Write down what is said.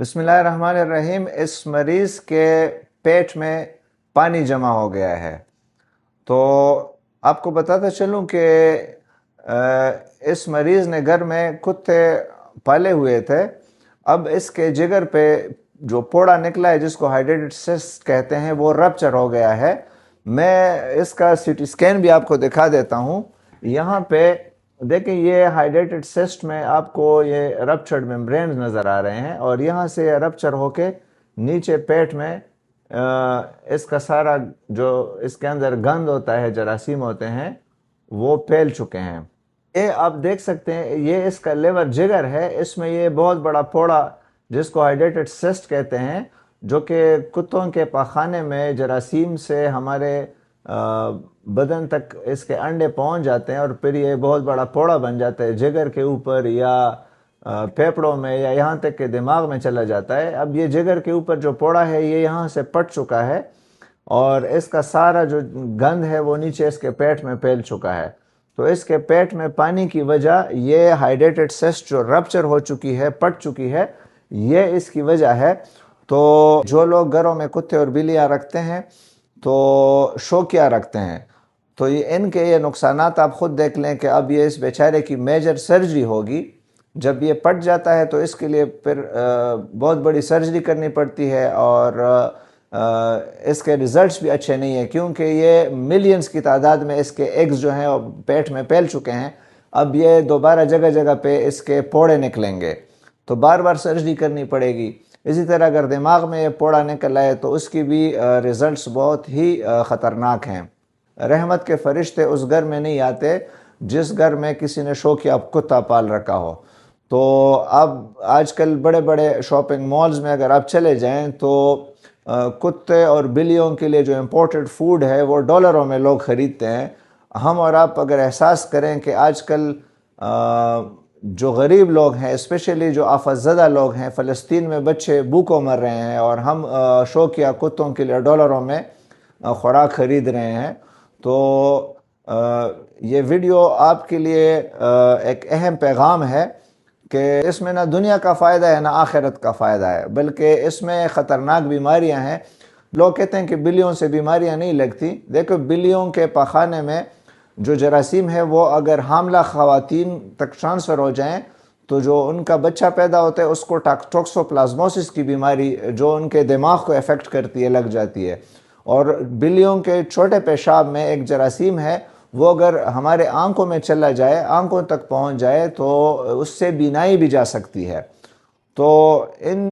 बिस्मिल्लाहिर्रहमानिर्रहीम। इस मरीज़ के पेट में पानी जमा हो गया है। तो आपको बताता चलूं कि इस मरीज़ ने घर में कुत्ते पाले हुए थे। अब इसके जिगर पे जो पोड़ा निकला है, जिसको हाइड्रेटेड सिस्ट कहते हैं, वो रप्चर हो गया है। मैं इसका सीटी स्कैन भी आपको दिखा देता हूं। यहाँ पे देखें, ये हाइड्रेटेड सिस्ट में आपको ये रप्चर्ड मेम्ब्रेन्स नज़र आ रहे हैं, और यहाँ से रप्चर होके नीचे पेट में इसका सारा जो इसके अंदर गंद होता है, जरासीम होते हैं, वो फैल चुके हैं। ये आप देख सकते हैं, ये इसका लेवर जिगर है। इसमें ये बहुत बड़ा फोड़ा, जिसको हाइड्रेटेड सिस्ट कहते हैं, जो कि कुत्तों के पाखाने में जरासीम से हमारे बदन तक इसके अंडे पहुंच जाते हैं, और फिर ये बहुत बड़ा फोड़ा बन जाता है जिगर के ऊपर या फेफड़ों में, या यहाँ तक कि दिमाग में चला जाता है। अब ये जिगर के ऊपर जो फोड़ा है, ये यहाँ से पट चुका है, और इसका सारा जो गंद है वो नीचे इसके पेट में फैल चुका है। तो इसके पेट में पानी की वजह, ये हाइड्रेटेड सिस्ट जो रप्चर हो चुकी है, पट चुकी है, ये इसकी वजह है। तो जो लोग घरों में कुत्ते और बिल्लियाँ रखते हैं, तो शौकिया रखते हैं, तो ये नुकसानात आप खुद देख लें कि अब ये इस बेचारे की मेजर सर्जरी होगी। जब ये पट जाता है तो इसके लिए फिर बहुत बड़ी सर्जरी करनी पड़ती है, और इसके रिजल्ट्स भी अच्छे नहीं है, क्योंकि ये मिलियंस की तादाद में इसके एग्स जो हैं पेट में फैल चुके हैं। अब ये दोबारा जगह जगह पे इसके पोड़े निकलेंगे, तो बार बार सर्जरी करनी पड़ेगी। इसी तरह अगर दिमाग में ये पोड़ा निकल आए तो उसकी भी रिजल्ट्स बहुत ही ख़तरनाक हैं। रहमत के फरिश्ते उस घर में नहीं आते जिस घर में किसी ने शौकिया कुत्ता पाल रखा हो। तो अब आजकल बड़े बड़े शॉपिंग मॉल्स में अगर आप चले जाएं, तो कुत्ते और बिल्लियों के लिए जो इम्पोर्टेड फूड है वो डॉलरों में लोग ख़रीदते हैं। हम और आप अगर एहसास करें कि आजकल जो गरीब लोग हैं, स्पेशली जो आफतज़दा लोग हैं, फ़लस्तीन में बच्चे भूखों मर रहे हैं, और हम शौकिया कुत्तों के लिए डॉलरों में खुराक ख़रीद रहे हैं। तो ये वीडियो आपके लिए एक अहम पैगाम है कि इसमें ना दुनिया का फ़ायदा है ना आखिरत का फ़ायदा है, बल्कि इसमें ख़तरनाक बीमारियां हैं। लोग कहते हैं कि बिल्लियों से बीमारियां नहीं लगती। देखो, बिल्लियों के पाखाने में जो जरासीम है, वो अगर हामला ख़वातीन तक ट्रांसफ़र हो जाएं, तो जो उनका बच्चा पैदा होता है उसको टॉक्सोप्लाज्मोसिस की बीमारी, जो उनके दिमाग को अफेक्ट करती है, लग जाती है। और बिल्लियों के छोटे पेशाब में एक जरासीम है, वो अगर हमारे आंखों में चला जाए, आंखों तक पहुंच जाए, तो उससे बीनाई भी जा सकती है। तो इन